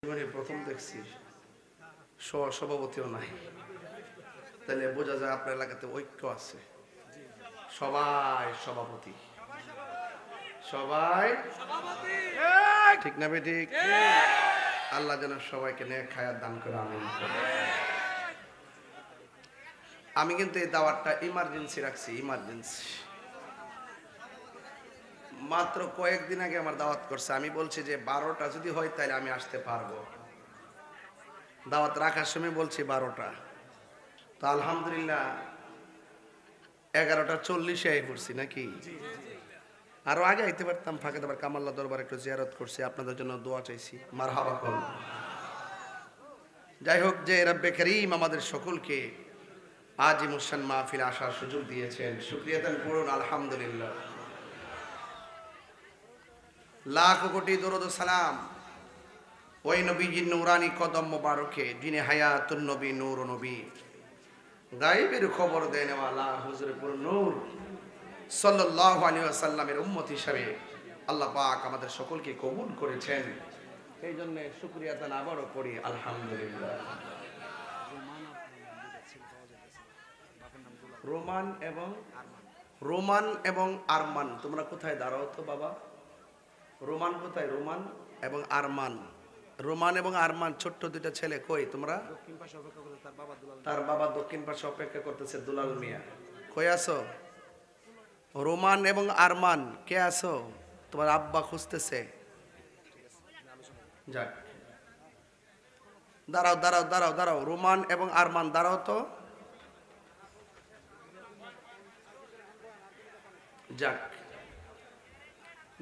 জীবনে প্রথম দেখছি সভাপতিও নাই, তাহলে বোঝা যায় আপনার এলাকাতে ঐক্য আছে। সবাই সভাপতি, সবাই ঠিক না বেঠিক? আল্লাহ যেন সবাইকে নেক হায়াত দান করে, আমিন। আমি কিন্তু এই দাওয়াতটা ইমার্জেন্সি রাখছি, ইমার্জেন্সি। মাত্র কয়েকদিন আগে আমার দাওয়াত করছে, আমি বলছি যে 12টা যদি হয় তাহলে আমি আসতে পারবো। দাওয়াত রাখার সময় বলছি 12টা, তো আলহামদুলিল্লাহ 11:40 আই পড়ছি নাকি? আরো আগে আইতে পারতাম, ফাঁকে দাবার কামাল্লা দরবার একটু জিয়ারত করছি, আপনাদের জন্য দোয়া চাইছি, মারহাবা করুন। যাই হোক, যে রব্বে করিম আমাদের সকলকে আজ মুসান মাহফিল আসার সুযোগ দিয়েছেন, শুকরিয়া দান করুন আলহামদুলিল্লাহ। লাখ কোটি দরুদ ও সালাম ওই নবীজির নূরানি কদম মোবারকে, যিনি হায়াতুন নবী, নূর নবী, গায়েবের খবর দেনেওয়ালা হুজুরপুর নূর সাল্লাল্লাহু আলাইহি ওয়াসাল্লামের উম্মত হিসাবে আল্লাহ পাক আমাদের সকলকে কবুল করেছেন। এই জন্য শুকরিয়া দান আবারও করি আলহামদুলিল্লাহ। রোমান এবং আরমান, তোমরা কোথায় দাঁড়াও তো বাবা? রোমান কোথায়? রোমান এবং আরমান, রোমান এবং আরমান ছোট্ট দুইটা ছেলে কই তোমরা? তার বাবা দক্ষিণ পাশে অপেক্ষা করতেছে, দুলাল মিয়া। কই আছো? রোমান এবং আরমান কে আছো? তোমার আব্বা খুঁজতেছে। যাক, দাঁড়াও দাঁড়াও দাঁড়াও দাঁড়াও, রোমান এবং আরমান দাঁড়াও তো। যাক,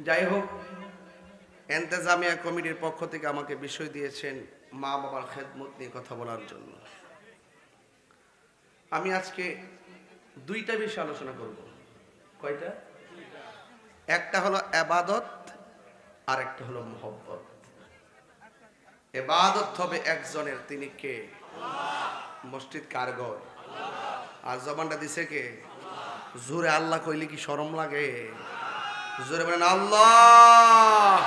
যাই হোক, এন্তেজামিয়া কমিটির পক্ষ থেকে আমাকে বিষয় দিয়েছেন মা বাবার খেদমত নিয়ে কথা বলার জন্য। আমি আজকে দুইটা বিষয় আলোচনা করব। কয়টা? একটা হলো ইবাদত আর একটা হলো মুহাব্বত। ইবাদত হবে একজনের, তিনি কে? মসজিদ কার ঘর? আর জবানটা দিছে কে? জোরে আল্লাহ কইলে কি শরম লাগে? জোরে বলেন আল্লাহ,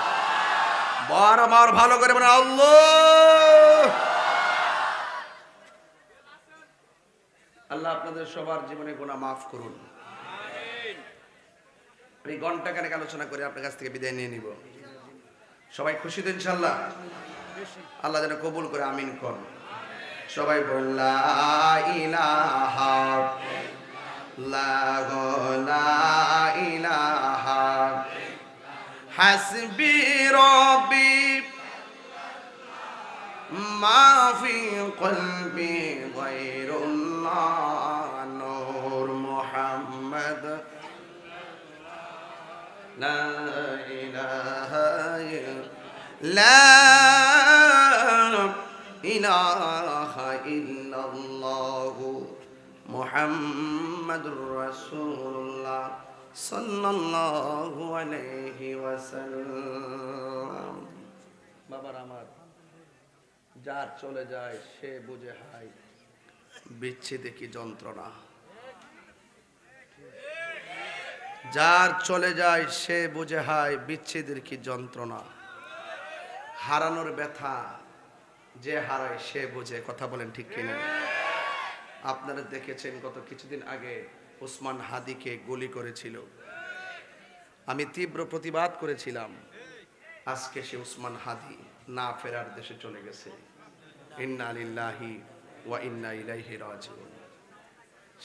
বার আমার ভালো করে বলেন আল্লাহ। আল্লাহ আপনাদের সবার জীবনে গুনাহ মাফ করুন। এই ঘন্টাখানেক আলোচনা করে আপনার কাছ থেকে বিদায় নিয়ে নিব। সবাই খুশি তো ইনশাআল্লাহ? আল্লাহ যেন কবুল করে, আমিন কর। সবাই বলেন লা ইলাহা লা ইলাহা হাসবি রব্বি মা ফি কলবি গায়রুল্লাহ নূর মুহাম্মদ লা ইলাহা ইল্লাল্লাহ মুহাম্মাদুর রাসূলুল্লাহ সাল্লাল্লাহু আলাইহি ওয়াসাল্লাম। বাবার আমার, যার চলে যায় সে বুঝে হায় বিচ্ছেদে কি যন্ত্রণা। যার চলে যায় সে বুঝে হায় বিচ্ছেদের কি যন্ত্রণা। হারানোর ব্যথা যে হারায় সে বুঝে। কথা বলেন ঠিক কিনা? আপনারা দেখেছেন গত কিছুদিন আগে ওসমান হাদিকে গুলি করেছিল, আমি তীব্র প্রতিবাদ করেছিলাম। আজকে সে ওসমান হাদি না ফেরার দেশে চলে গেছে। ইন্না লিল্লাহি ওয়া ইন্না ইলাইহি রাজিউন।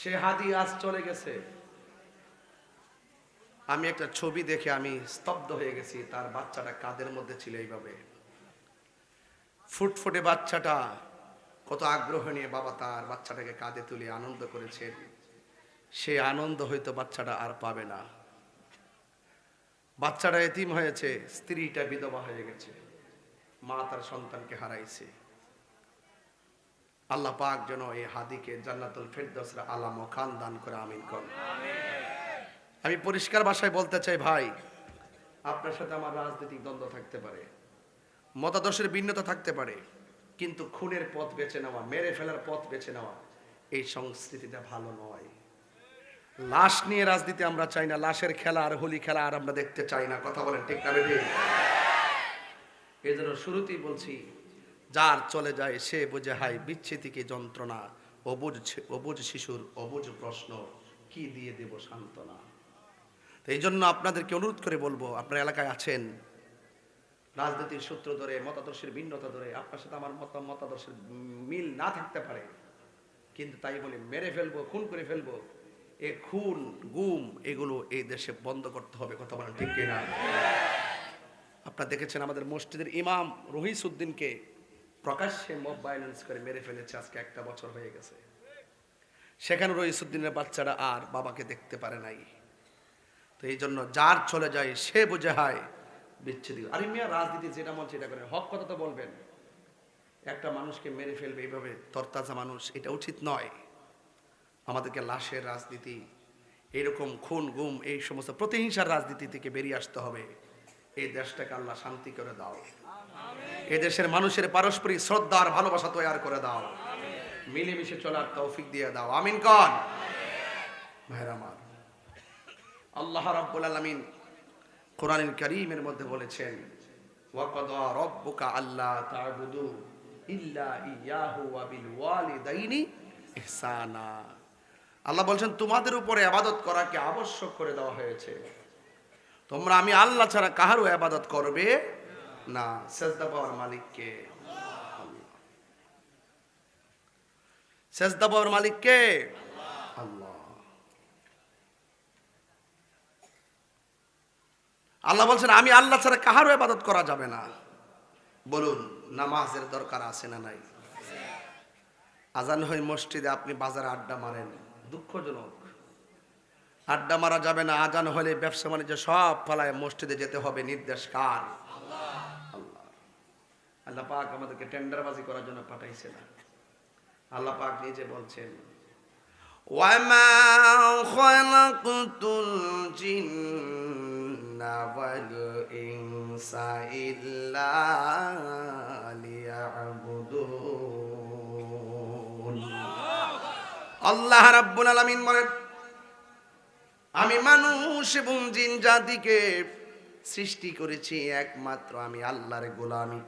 সে হাদি আজ চলে গেছে। আমি একটা ছবি দেখে আমি স্তব্ধ হয়ে গেছি। তার বাচ্চাটা কাঁধের মধ্যে ছিল এইভাবে, ফুটফুটে বাচ্চাটা, কত আগ্রহ নিয়ে বাবা তার বাচ্চাটাকে কাঁধে তুলে আনন্দ করেছেন। সে আনন্দ হয়তো বাচ্চাটা আর পাবে না। বাচ্চাটা এতিম হয়েছে, স্ত্রীটা বিধবা হয়ে গেছে, মা তার সন্তানকে হারাইছে। আল্লাহ পাক যেন এই হাদিকে জান্নাতুল ফেরদৌসের আলা মাকাম দান করে, আমিন কর। আমি পরিষ্কার ভাষায় বলতে চাই, ভাই, আপনার সাথে আমার রাজনৈতিক দ্বন্দ্ব থাকতে পারে, মতাদর্শের ভিন্নতা থাকতে পারে, কিন্তু খুনের পথ বেছে নেওয়া, মেরে ফেলার পথ বেছে নেওয়া, এই সংস্কৃতিটা ভালো নয়। লাশ নিয়ে রাজনীতি আমরা চাই না, লাশের খেলা আর হোলি খেলা আর আমরা দেখতে চাই না। কথা বলেন ঠিক না বেঠিক? এই জন্য শুরুতেই বলছি, যার চলে যায় সে বুঝে হায় বিচ্ছেদি কি যন্ত্রণা, অবুঝ শিশুর অবুঝ প্রশ্ন কি দিয়ে দেব সান্ত্বনা। তো এই জন্য আপনাদেরকে অনুরোধ করে বলবো, আপনার এলাকায় আছেন, রাজনীতির সূত্র ধরে মতাদর্শের ভিন্নতা ধরে আপনার সাথে আমার মতাদর্শের মিল না থাকতে পারে, কিন্তু তাই বলে মেরে ফেলবো, খুন করে ফেলবো, এ খুন গুম এগুলো এই দেশে বন্ধ করতে হবে। কথা বলেন ঠিক কিনা? আপনারা দেখেছেন আমাদের মসজিদের ইমাম রহিসউদ্দিনকে প্রকাশ্যে মব ভায়োলেন্স করে মেরে ফেলেছে, আজকে 1 বছর হয়ে গেছে। সেখানে রহিসউদ্দিনের বাচ্চারা আর বাবাকে দেখতে পারে নাই। তো এই জন্য যার চলে যায় সে বুঝে হয় বিচ্ছেদ। আরে মিয়া, রাজনীতি যেটা মন সেটা করেন, হক কথা তো বলবেন। একটা মানুষকে মেরে ফেলবে এইভাবে তরতাজা মানুষ, এটা উচিত নয়। আমাদেরকে লাশের রাজনীতি, এরকম খুন গুম এই সমস্ত প্রতিহিংসার রাজনীতি থেকে বেরিয়ে আসতে হবে। এই দেশটাকে আল্লাহ শান্তি করে দাও, এই দেশের মানুষের পারস্পরিক শ্রদ্ধা আর ভালোবাসা তৈরি করে দাও, মিলেমিশে চলার তৌফিক দিয়ে দাও, আমিন কন। ভাইরা আমার, আল্লাহ রাব্বুল আলামিন কোরআনুল কারীমের মধ্যে বলেছেন, ওয়াকাদা রাব্বুকা আল্লা তা'বুদু ইল্লা ইয়াহু ওয়া বিল ওয়ালিদাইনি ইহসানা। আল্লাহ বলছেন তোমাদের উপরে ইবাদত করাকে আবশ্যক করে দেওয়া হয়েছে, তোমরা আমি আল্লাহ ছাড়া কাহারও ইবাদত করবে না। সেজদা পাওয়ার মালিক কে? সেজদা পাওয়ার মালিক কে? আল্লাহ। আল্লাহ বলছেন আমি আল্লাহ ছাড়া কাহারও ইবাদত করা যাবে না। বলুন, নামাজের দরকার আছে না নাই? আজান হয় মসজিদে, আপনি বাজারে আড্ডা মারেন, দুঃখজনক। আড্ডা মারা যাবে না, আজান হলে ব্যবসা বাণিজ্য সব ফালায় মসজিদে যেতে হবে। নির্দেশ কার? আল্লাহ। আল্লাহ পাক আমাদেরকে টেন্ডারবাজি করার জন্য পাঠাইছে না। আল্লাহ পাক নিজে বলছেন, ওয়ামা খালাকতুল জিন্না ওয়াল ইনসা ইল্লা লিয়াবুদুন। আল্লাহ রাব্বুল আলামিন বলেন, আমি মানুষ এবং জিন জাতিকে সৃষ্টি করেছি একমাত্র আমি আল্লাহর গোলামি